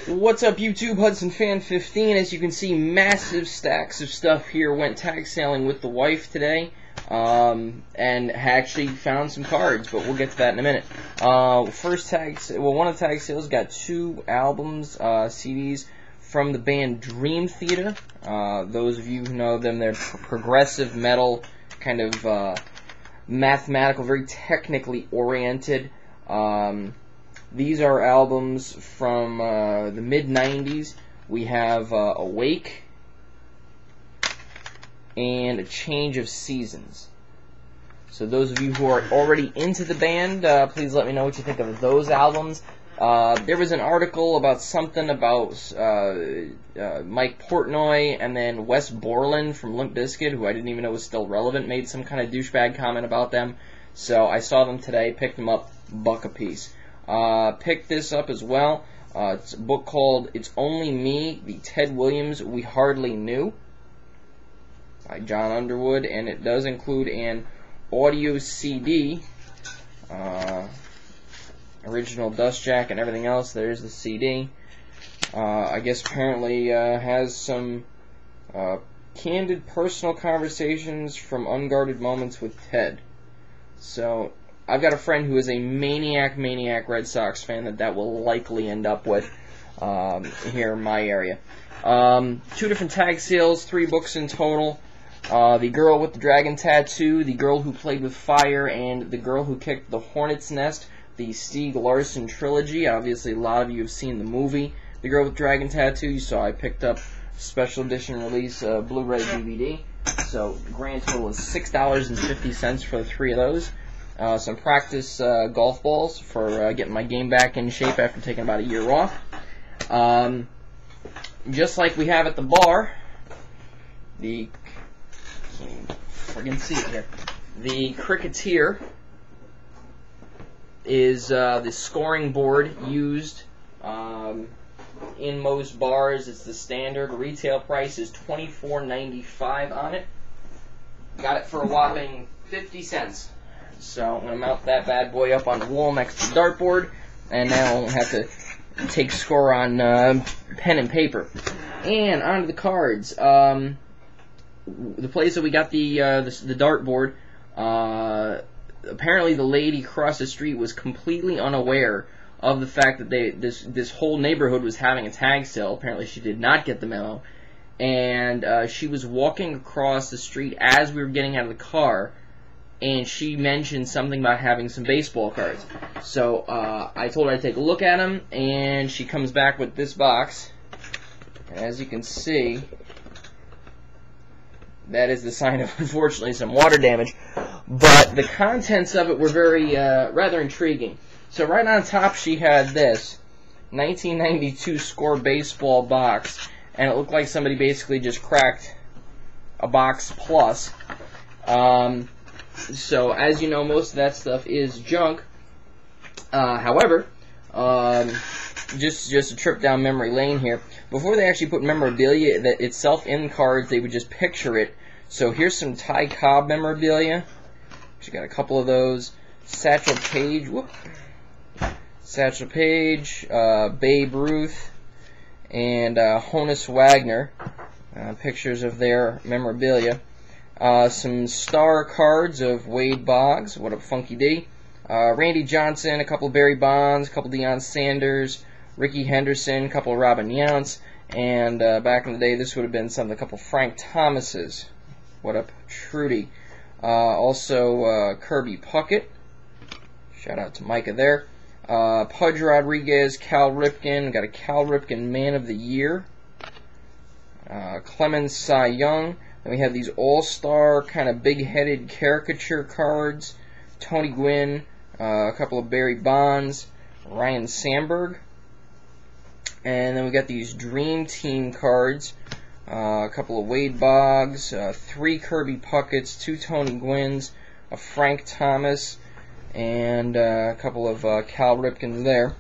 What's up, YouTube? Hudson Fan 15. As you can see, massive stacks of stuff here. Went tag sailing with the wife today, and actually found some cards, but we'll get to that in a minute. One of the tag sales got 2 albums, CDs from the band Dream Theater. Those of you who know them, they're progressive metal, kind of mathematical, very technically oriented. These are albums from the mid-90s. We have Awake and A Change of Seasons. So those of you who are already into the band, please let me know what you think of those albums. There was an article about something about Mike Portnoy, and then Wes Borland from Limp Bizkit, who I didn't even know was still relevant, made some kind of douchebag comment about them. So I saw them today, picked them up, $1 a piece. Picked this up as well. It's a book called It's Only Me, the Ted Williams We Hardly Knew, by John Underwood, and it does include an audio CD, original dust jack and everything else. There's the CD. I guess apparently has some candid personal conversations from unguarded moments with Ted. So I've got a friend who is a maniac Red Sox fan that will likely end up with here in my area. 2 different tag sales, 3 books in total. The Girl with the Dragon Tattoo, The Girl Who Played with Fire, and The Girl Who Kicked the Hornet's Nest, the Stieg Larsson trilogy. Obviously, a lot of you have seen the movie, The Girl with the Dragon Tattoo. You saw I picked up special edition release Blu-ray DVD. So, grand total is $6.50 for the 3 of those. Some practice golf balls for getting my game back in shape after taking about a year off. Just like we have at the bar, the friggin' see it here. The Cricketeer is the scoring board used in most bars. It's the standard. Retail price is $24.95 on it. Got it for a whopping 50 cents. So I'm going to mount that bad boy up on the wall next to the dartboard, and now I won't have to take score on pen and paper. And onto the cards. The place that we got the dartboard, apparently the lady across the street was completely unaware of the fact that this whole neighborhood was having a tag sale. Apparently she did not get the memo, and she was walking across the street as we were getting out of the car, and she mentioned something about having some baseball cards. So I told her I'd take a look at them, and she comes back with this box. As you can see, that is the sign of, unfortunately, some water damage. But the contents of it were very rather intriguing. So right on top she had this 1992 Score baseball box, and it looked like somebody basically just cracked a box plus. So, as you know, most of that stuff is junk. However, just a trip down memory lane here. Before they actually put memorabilia that itself in cards, they would just picture it. So here's some Ty Cobb memorabilia. Actually got a couple of those. Satchel Paige, Babe Ruth, and Honus Wagner. Pictures of their memorabilia. Some star cards of Wade Boggs, what up Funky D, Randy Johnson, a couple of Barry Bonds, a couple of Deion Sanders, Ricky Henderson, a couple of Robin Yountz, and back in the day this would have been a couple of Frank Thomases, what up Trudy, also Kirby Puckett, shout out to Micah there, Pudge Rodriguez, Cal Ripken, got a Cal Ripken Man of the Year, Clemens Cy Young. Then we have these all-star kind of big-headed caricature cards. Tony Gwynn, a couple of Barry Bonds, Ryan Sandberg. And then we got these Dream Team cards. A couple of Wade Boggs, 3 Kirby Pucketts, 2 Tony Gwynns, a Frank Thomas, and a couple of Cal Ripkens there.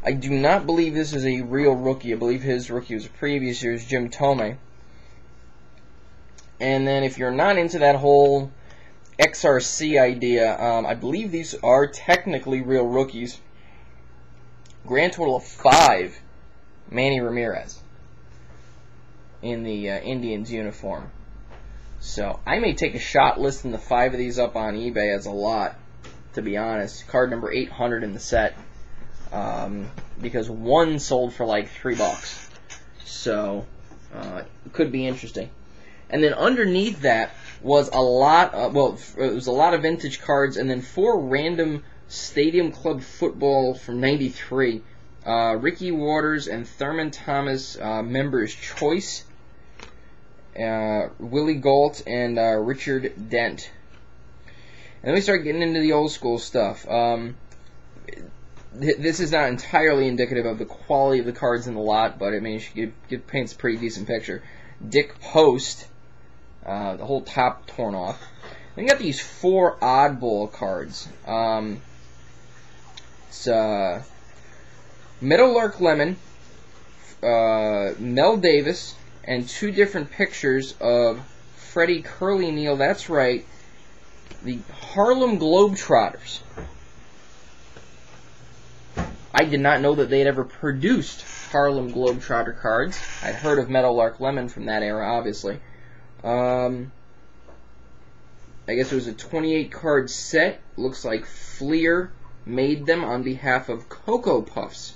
I do not believe this is a real rookie. I believe his rookie was a previous year's Jim Thome. And then if you're not into that whole XRC idea, I believe these are technically real rookies. Grand total of 5 Manny Ramirez in the Indians uniform. So I may take a shot listing the 5 of these up on eBay as a lot, to be honest. Card number 800 in the set, because one sold for like $3. So it could be interesting. And then underneath that was a lot of, well, it was a lot of vintage cards, and then 4 random Stadium Club football from '93. Ricky Waters and Thurman Thomas, Members' Choice. Willie Gault and Richard Dent. And then we start getting into the old school stuff. This is not entirely indicative of the quality of the cards in the lot, but I mean, it paints a pretty decent picture. Dick Post, the whole top torn off. Then you got these 4 oddball cards. It's Meadowlark Lemon, Mel Davis, and 2 different pictures of Freddie Curly Neal. That's right, the Harlem Globetrotters. I did not know that they had ever produced Harlem Globetrotter cards. I'd heard of Meadowlark Lemon from that era, obviously. I guess it was a 28-card set. Looks like Fleer made them on behalf of Cocoa Puffs.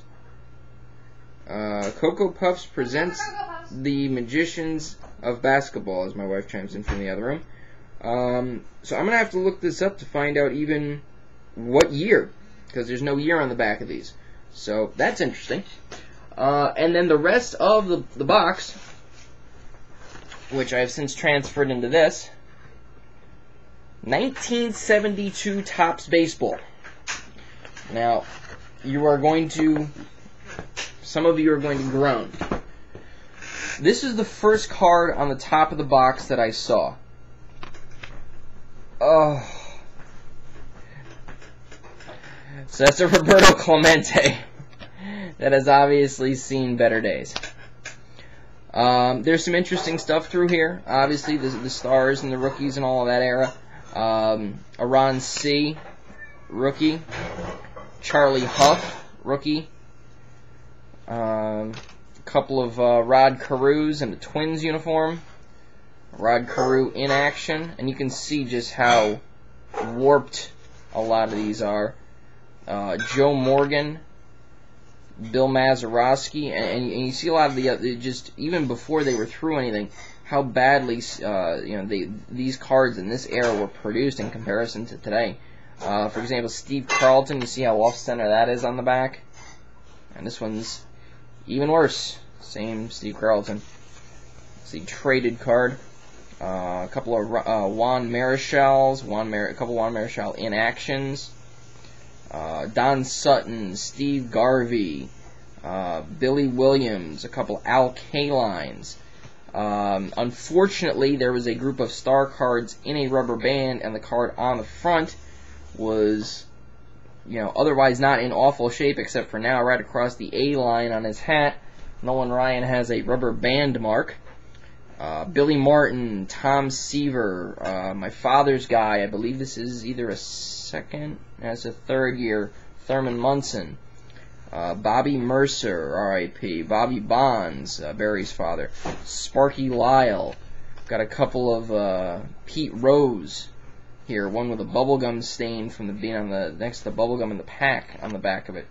Cocoa Puffs presents the Magicians of Basketball, as my wife chimes in from the other room. So I'm going to have to look this up to find out even what year, because there's no year on the back of these. So that's interesting. And then the rest of the box, which I have since transferred into this, 1972 Topps Baseball. Now, some of you are going to groan. This is the first card on the top of the box that I saw. Oh. So that's a Roberto Clemente that has obviously seen better days. There's some interesting stuff through here. Obviously, the stars and the rookies and all of that era. Aron C., rookie. Charlie Huff, rookie. A couple of Rod Carews in the Twins uniform. Rod Carew in action. And you can see just how warped a lot of these are. Joe Morgan, Bill Mazeroski, and you see a lot of the just even before they were through anything, how badly these cards in this era were produced in comparison to today. For example, Steve Carlton, you see how off-center that is on the back, and this one's even worse. Same Steve Carlton. It's the traded card. A couple of Juan Marichals, a couple Juan Marichal in actions. Don Sutton, Steve Garvey, Billy Williams, a couple Al Kalines. Unfortunately, there was a group of star cards in a rubber band, and the card on the front was, otherwise not in awful shape, except for now, right across the A line on his hat, Nolan Ryan has a rubber band mark. Billy Martin, Tom Seaver, my father's guy, I believe this is either a third year, Thurman Munson, Bobby Mercer, R.I.P., Bobby Bonds, Barry's father, Sparky Lyle, got a couple of Pete Rose here, one with a bubblegum stain from being on next to the bubblegum in the pack on the back of it.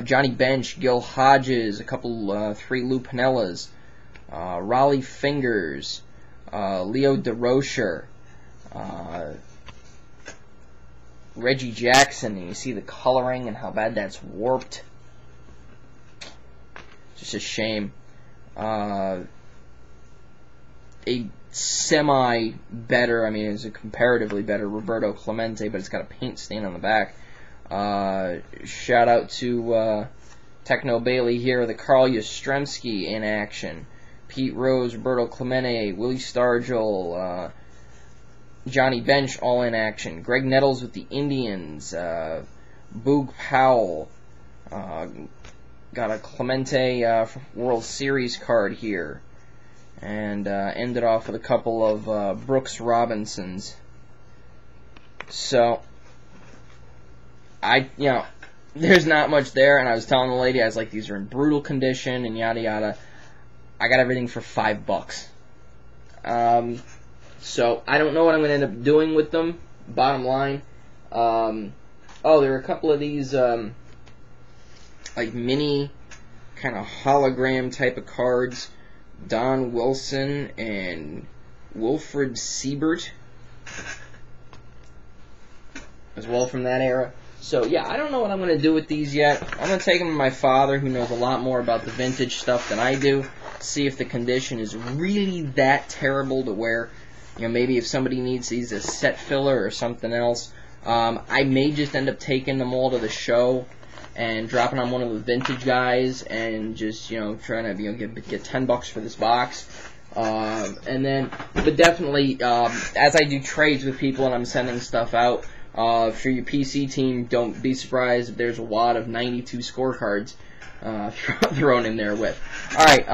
Johnny Bench, Gil Hodges, a couple 3 Lou Pinellas, Raleigh Fingers, Leo DeRocher, Reggie Jackson, and you see the coloring and how bad that's warped. Just a shame. A semi-better, it's a comparatively better Roberto Clemente, but it's got a paint stain on the back. Shout out to Techno Bailey here, the Carl Yastrzemski in action. Pete Rose, Roberto Clemente, Willie Stargell, Johnny Bench all in action. Greg Nettles with the Indians, Boog Powell, got a Clemente World Series card here, and ended off with a couple of Brooks Robinsons. So, there's not much there, and I was telling the lady, I was like, these are in brutal condition, and yada yada. I got everything for $5. So I don't know what I'm going to end up doing with them, bottom line. Oh, there are a couple of these, like mini kind of hologram type of cards. Don Wilson and Wilfred Siebert, as well, from that era. So, yeah, I don't know what I'm going to do with these yet. I'm going to take them to my father, who knows a lot more about the vintage stuff than I do, see if the condition is really that terrible to where, you know, maybe if somebody needs these as set filler or something else. I may just end up taking them all to the show and dropping on one of the vintage guys and just, you know, trying to, you know, get $10 for this box. And then, but definitely, as I do trades with people and I'm sending stuff out, for your PC team, don't be surprised if there's a wad of 92 scorecards thrown in there with. Alright,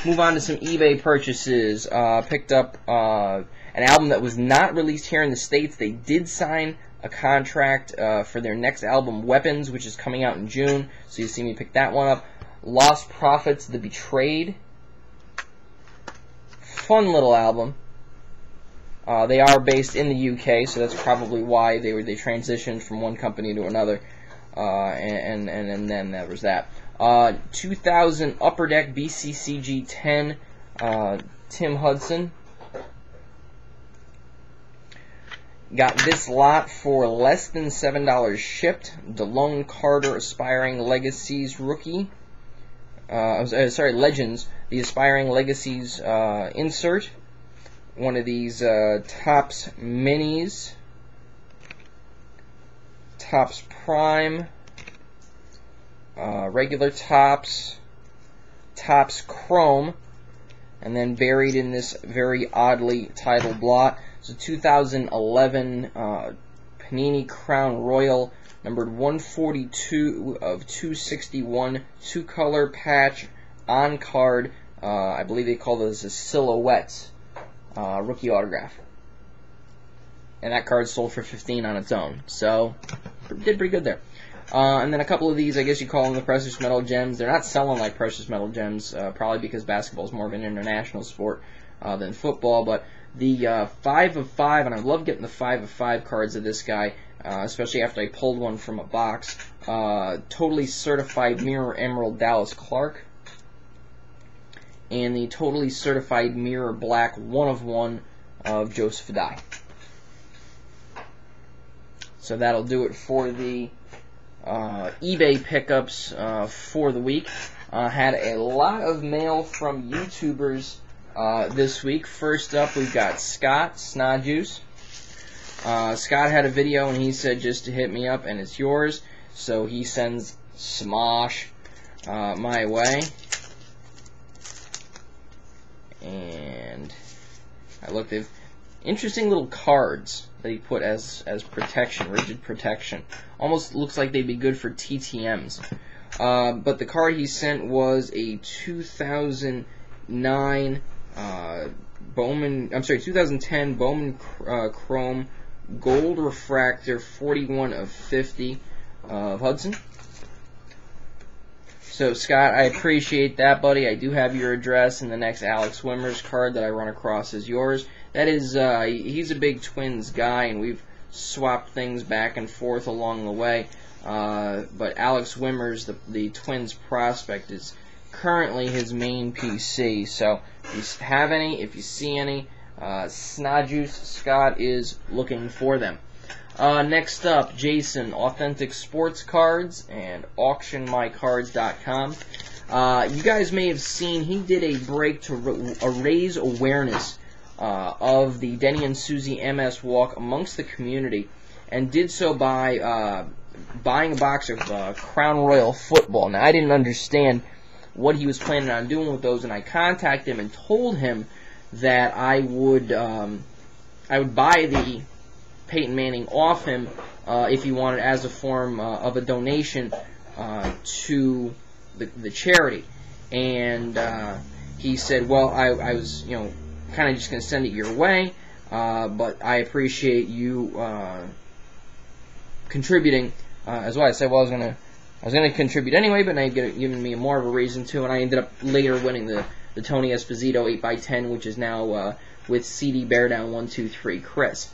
move on to some eBay purchases. Picked up an album that was not released here in the States. They did sign a contract for their next album, Weapons, which is coming out in June. So you see me pick that one up. Lost Prophets, The Betrayed. Fun little album. They are based in the UK, so that's probably why they transitioned from one company to another. And then there was that. 2000 Upper Deck BCCG 10, Tim Hudson. Got this lot for less than $7 shipped. DeLone Carter, Aspiring Legacies rookie. Legends, the Aspiring Legacies insert. One of these Topps Minis. Topps Prime. Regular Topps. Topps Chrome. And then buried in this very oddly titled lot. It's a 2011 Panini Crown Royal, numbered 142 of 261, two-color patch on card. I believe they call those a silhouettes rookie autograph. And that card sold for $15 on its own. So, did pretty good there. And then a couple of these, I guess you call them the precious metal gems. They're not selling like precious metal gems, probably because basketball is more of an international sport than football. But the 5 of 5, and I love getting the 5 of 5 cards of this guy, especially after I pulled one from a box. Totally Certified Mirror Emerald Dallas Clark. And the Totally Certified Mirror Black 1 of 1 of Joseph Adai. So that'll do it for the eBay pickups for the week. Had a lot of mail from YouTubers this week. First up, we've got Scott, snajuice. Scott had a video and he said just to hit me up and it's yours. So he sends Smosh my way. And I looked at interesting little cards that he put as protection, rigid protection. Almost looks like they'd be good for TTMs. But the card he sent was a 2010 Bowman Chrome Gold Refractor 41 of 50 of Hudson. So, Scott, I appreciate that, buddy. I do have your address, and the next Alex Wimmers card that I run across is yours. That is, he's a big Twins guy, and we've swapped things back and forth along the way. But Alex Wimmers, the Twins prospect, is currently his main PC. So, if you have any, if you see any, snajuice, Scott is looking for them. Next up, Jayson, Authentic Sports Cards and AuctionMyCards.com. You guys may have seen he did a break to raise awareness of the Denny and Susie MS Walk amongst the community, and did so by buying a box of Crown Royal football. Now, I didn't understand what he was planning on doing with those, and I contacted him and told him that I would buy the Peyton Manning off him if he wanted, as a form of a donation to the charity. And he said, well, I was, you know, kind of just going to send it your way, but I appreciate you contributing as well. I said, well, I was going to I was going to contribute anyway, but now you've given me more of a reason to, and I ended up later winning the Tony Esposito 8x10, which is now with cdbeardown123 Chris.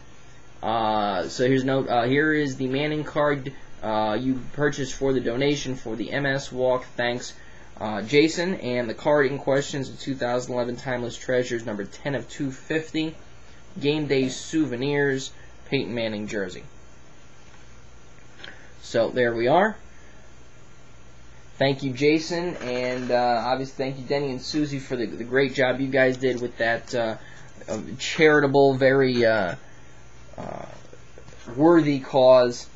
So here is the Manning card you purchased for the donation for the MS Walk. Thanks, Jason. And the card in question is the 2011 Timeless Treasures, number 10 of 250, Game Day Souvenirs, Peyton Manning jersey. So there we are. Thank you, Jason, and obviously thank you, Denny and Susie, for the great job you guys did with that charitable, very worthy cause.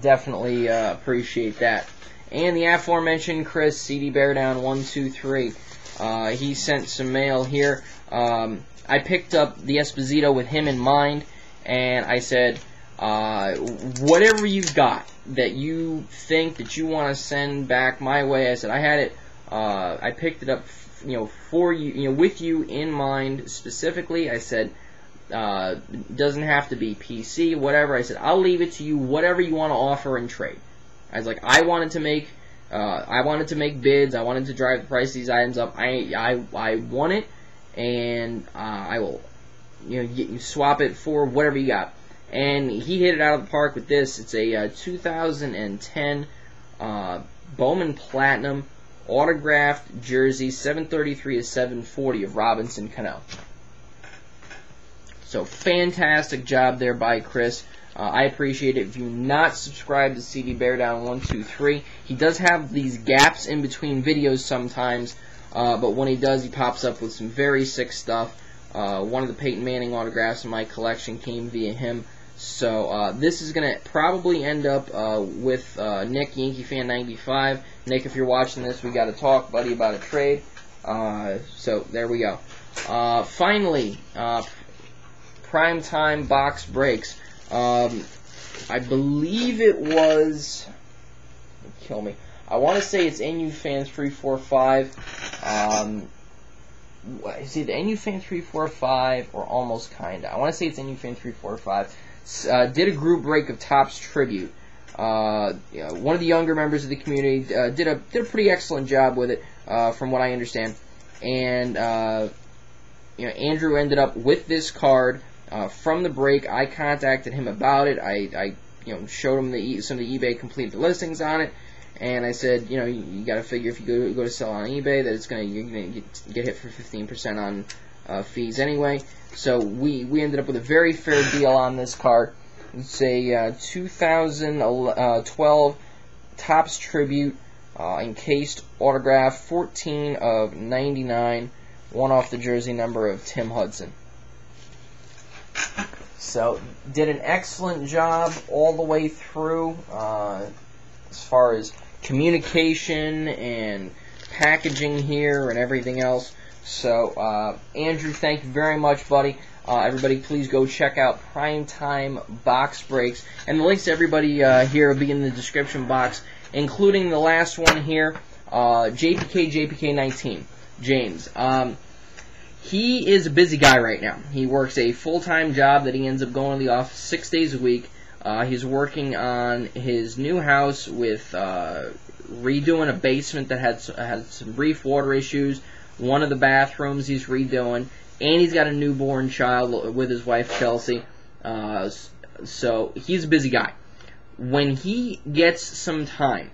Definitely appreciate that. And the aforementioned Chris, cdbeardown123, he sent some mail here. I picked up the Esposito with him in mind, and I said, whatever you've got that you think that you want to send back my way, I said I had it. I picked it up, for you, with you in mind specifically. I said, doesn't have to be PC, whatever. I said I'll leave it to you, whatever you want to offer in trade. I was like, I wanted to make bids. I wanted to drive the price of these items up. I want it, and I will, swap it for whatever you got. And he hit it out of the park with this. It's a 2010 Bowman Platinum autographed jersey, 733 to 740 of Robinson Cano. So fantastic job there by Chris. I appreciate it. If you're not subscribed to cdbeardown123, he does have these gaps in between videos sometimes, but when he does, he pops up with some very sick stuff. One of the Peyton Manning autographs in my collection came via him. So this is going to probably end up with Nick, Yankee Fan 95. Nick, if you're watching this, we got to talk, buddy, about a trade. So there we go. Finally, primetime box breaks. I believe it was. Kill me. I want to say it's NU Fans 345. Is it NU Fans 345 or almost kinda? I want to say it's NU Fans 345. Did a group break of Topps Tribute. One of the younger members of the community did a pretty excellent job with it, from what I understand. And Andrew ended up with this card from the break. I contacted him about it. I showed him some of the eBay completed listings on it, and I said, you got to figure if you go to sell on eBay that you're gonna get hit for 15% on fees anyway. So we ended up with a very fair deal on this card. It's a 2012 Topps Tribute encased autograph, 14 of 99, one off the jersey number of Tim Hudson. So did an excellent job all the way through as far as communication and packaging here and everything else. So, Andrew, thank you very much, buddy. Everybody, please go check out Primetime Box Breaks. And the links to everybody here will be in the description box, including the last one here, JPKJPK19, James. He is a busy guy right now. He works a full-time job that he ends up going to the office 6 days a week. He's working on his new house with redoing a basement that had some brief water issues. One of the bathrooms he's redoing, and he's got a newborn child with his wife Chelsea. So he's a busy guy. When he gets some time,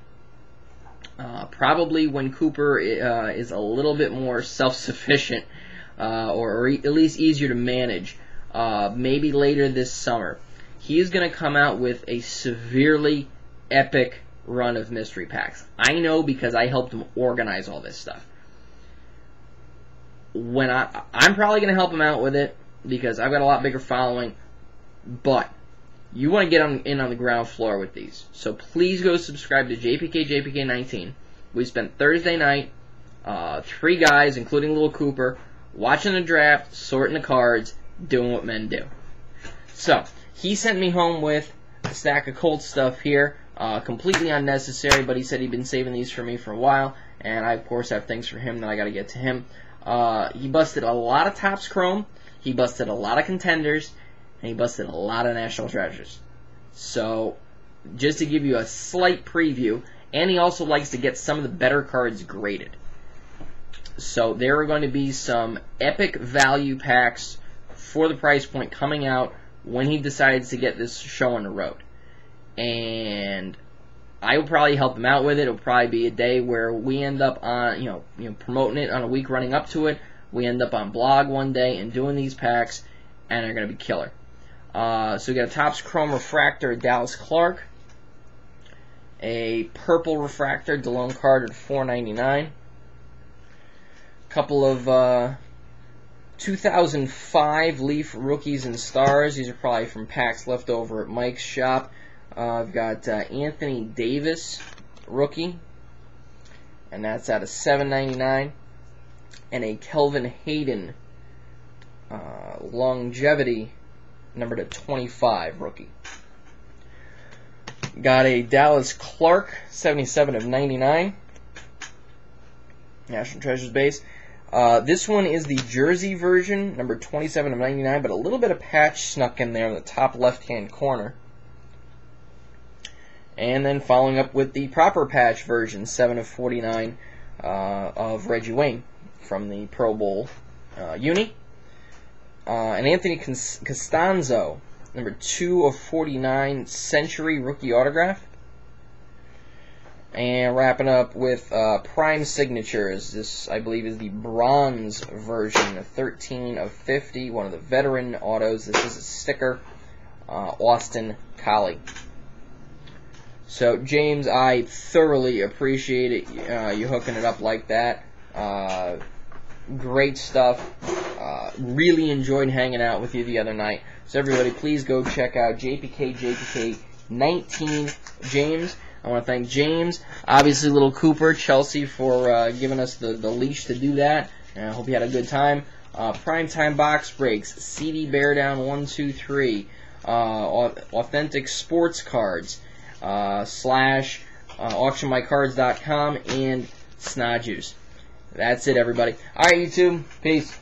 probably when Cooper is a little bit more self-sufficient, or at least easier to manage, maybe later this summer, he's going to come out with a severely epic run of mystery packs. I know because I helped him organize all this stuff. When I'm probably going to help him out with it because I've got a lot bigger following, but you want to get in on the ground floor with these. So please go subscribe to JPKJPK19. We spent Thursday night, 3 guys, including Little Cooper, watching the draft, sorting the cards, doing what men do. So he sent me home with a stack of Colt stuff here, completely unnecessary, but he said he'd been saving these for me for a while, and I, of course, have things for him that I got to get to him. He busted a lot of Topps Chrome, he busted a lot of Contenders, and he busted a lot of National Treasures. So, just to give you a slight preview, and he also likes to get some of the better cards graded. So there are going to be some epic value packs for the price point coming out when he decides to get this show on the road. And I will probably help him out with it. It'll probably be a day where we end up on, promoting it on a week running up to it. We end up on blog one day and doing these packs, and they're going to be killer. So we got a Topps Chrome Refractor, Dallas Clark. A Purple Refractor, DeLone Carter, $4.99. Couple of 2005 Leaf Rookies and Stars. These are probably from packs left over at Mike's shop. I've got Anthony Davis, rookie, and that's out of $7.99. And a Kelvin Hayden longevity, numbered at 25, rookie. Got a Dallas Clark, 77 of 99. National Treasures base. This one is the jersey version, number 27 of 99, but a little bit of patch snuck in there in the top left-hand corner. And then following up with the proper patch version, 7 of 49 of Reggie Wayne from the Pro Bowl uni. And Anthony Costanzo, number 2 of 49 Century rookie autograph. And wrapping up with Prime Signatures. This, I believe, is the bronze version, 13 of 50, one of the veteran autos. This is a sticker, Austin Collie. So, James, I thoroughly appreciate it, you hooking it up like that. Great stuff. Really enjoyed hanging out with you the other night. So, everybody, please go check out JPKJPK19. James, I want to thank James, obviously Little Cooper, Chelsea, for giving us the leash to do that. And I hope you had a good time. Primetime Box Breaks, cdbeardown123, Authentic Sports Cards, / auctionmycards.com, and snajuice. That's it, everybody. All right, YouTube. Peace.